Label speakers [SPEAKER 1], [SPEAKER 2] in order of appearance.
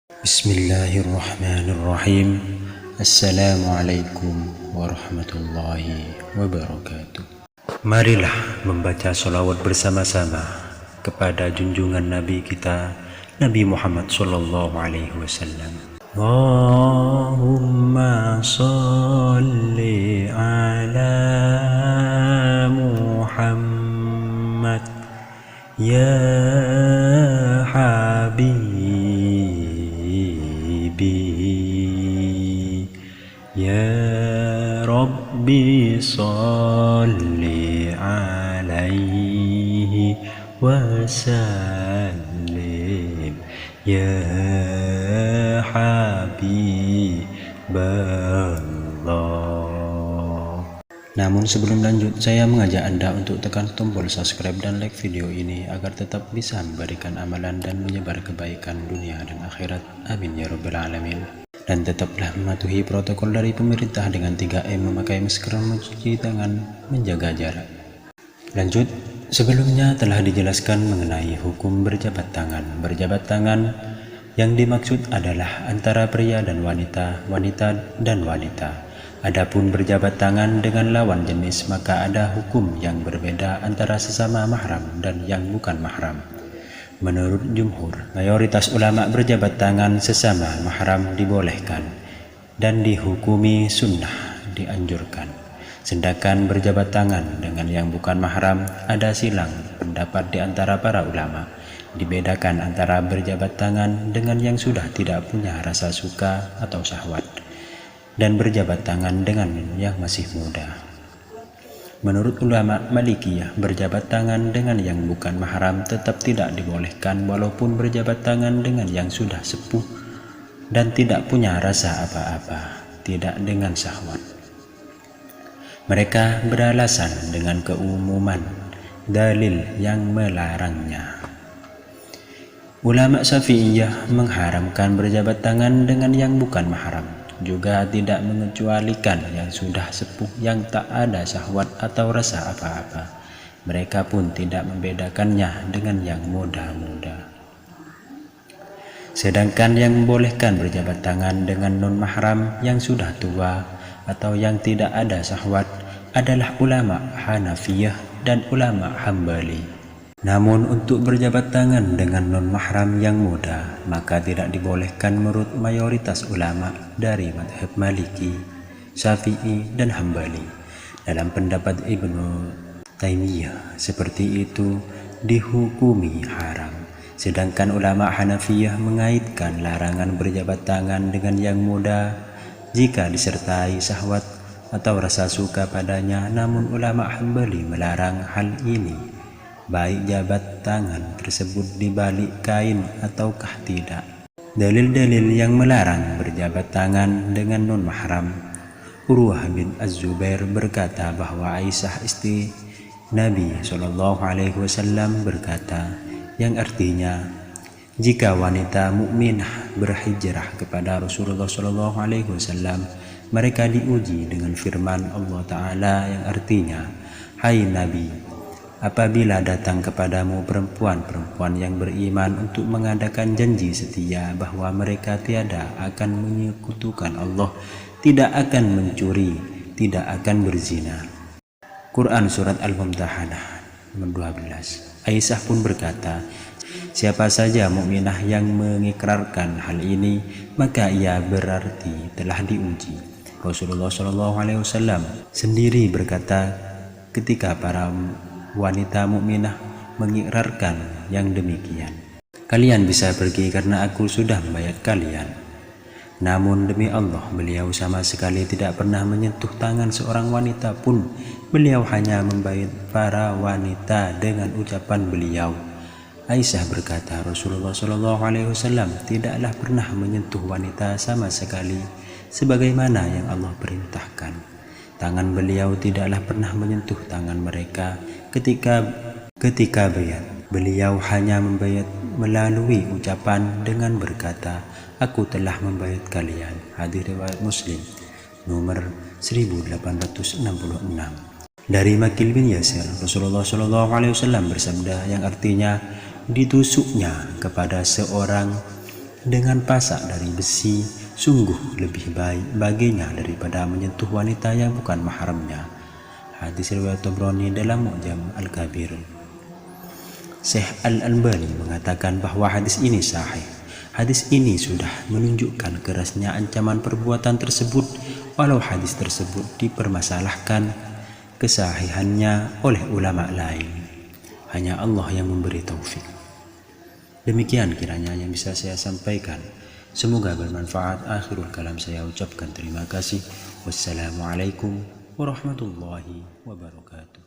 [SPEAKER 1] Bismillahirrahmanirrahim. Assalamualaikum warahmatullahi wabarakatuh. Marilah membaca sholawat bersama-sama kepada junjungan Nabi kita, Nabi Muhammad sallallahu alaihi wasallam. Allahumma sholli ala Muhammad ya habibi ya Rabbi sholli alaihi wasallim ya habiballah. Namun sebelum lanjut, saya mengajak Anda untuk tekan tombol subscribe dan like video ini agar tetap bisa memberikan amalan dan menyebar kebaikan dunia dan akhirat. Amin ya rabbal alamin. Dan tetaplah mematuhi protokol dari pemerintah dengan 3M, memakai masker, mencuci tangan, menjaga jarak. Lanjut, sebelumnya telah dijelaskan mengenai hukum berjabat tangan. Berjabat tangan yang dimaksud adalah antara pria dan wanita, wanita dan wanita. Adapun berjabat tangan dengan lawan jenis, maka ada hukum yang berbeda antara sesama mahram dan yang bukan mahram. Menurut jumhur, mayoritas ulama berjabat tangan sesama mahram dibolehkan dan dihukumi sunnah, dianjurkan. Sedangkan berjabat tangan dengan yang bukan mahram ada silang pendapat di antara para ulama. Dibedakan antara berjabat tangan dengan yang sudah tidak punya rasa suka atau syahwat dan berjabat tangan dengan yang masih muda. Menurut ulama Malikiyah, berjabat tangan dengan yang bukan mahram tetap tidak dibolehkan walaupun berjabat tangan dengan yang sudah sepuh dan tidak punya rasa apa-apa, tidak dengan syahwat. Mereka beralasan dengan keumuman dalil yang melarangnya. Ulama Syafi'iyah mengharamkan berjabat tangan dengan yang bukan mahram, juga tidak mengecualikan yang sudah sepuh yang tak ada syahwat atau rasa apa-apa. Mereka pun tidak membedakannya dengan yang muda-muda. Sedangkan yang membolehkan berjabat tangan dengan non-mahram yang sudah tua atau yang tidak ada syahwat adalah ulama Hanafiyah dan ulama Hambali. Namun untuk berjabat tangan dengan non-mahram yang muda, maka tidak dibolehkan menurut mayoritas ulama dari mazhab Maliki, Syafi'i, dan Hambali. Dalam pendapat Ibnu Taimiyah, seperti itu dihukumi haram. Sedangkan ulama Hanafiyah mengaitkan larangan berjabat tangan dengan yang muda jika disertai syahwat atau rasa suka padanya. Namun ulama Hambali melarang hal ini, baik jabat tangan tersebut dibalik kain ataukah tidak. Dalil-dalil yang melarang berjabat tangan dengan non-mahram. Urwah bin Az-Zubair berkata bahwa Aisyah istri Nabi SAW berkata, yang artinya, jika wanita mukminah berhijrah kepada Rasulullah SAW, mereka diuji dengan firman Allah Ta'ala yang artinya, hai Nabi, apabila datang kepadamu perempuan-perempuan yang beriman untuk mengadakan janji setia bahwa mereka tiada akan menyekutukan Allah, tidak akan mencuri, tidak akan berzina. Quran Surat Al-Mumtahanah 12. Aisyah pun berkata, siapa saja mukminah yang mengikrarkan hal ini, maka ia berarti telah diuji. Rasulullah SAW sendiri berkata ketika para wanita mukminah mengikrarkan yang demikian, kalian bisa pergi karena aku sudah membayat kalian. Namun demi Allah, beliau sama sekali tidak pernah menyentuh tangan seorang wanita pun. Beliau hanya membayat para wanita dengan ucapan beliau. Aisyah berkata, Rasulullah SAW tidaklah pernah menyentuh wanita sama sekali sebagaimana yang Allah perintahkan. Tangan beliau tidaklah pernah menyentuh tangan mereka ketika bayat. Beliau hanya membayat melalui ucapan dengan berkata, aku telah membayat kalian. Hadis riwayat Muslim nomor 1866. Dari Makil bin Yasir, Rasulullah SAW bersabda yang artinya ditusuknya kepada seorang dengan pasak dari besi sungguh lebih baik baginya daripada menyentuh wanita yang bukan mahramnya. Hadis riwayat Tabrani dalam Mu'jam Al-Kabir. Syekh Al-Albani mengatakan bahwa hadis ini sahih. Hadis ini sudah menunjukkan kerasnya ancaman perbuatan tersebut, walau hadis tersebut dipermasalahkan kesahihannya oleh ulama lain. Hanya Allah yang memberi taufik. Demikian kiranya yang bisa saya sampaikan. Semoga bermanfaat. Akhirul kalam saya ucapkan terima kasih. Wassalamualaikum warahmatullahi wabarakatuh.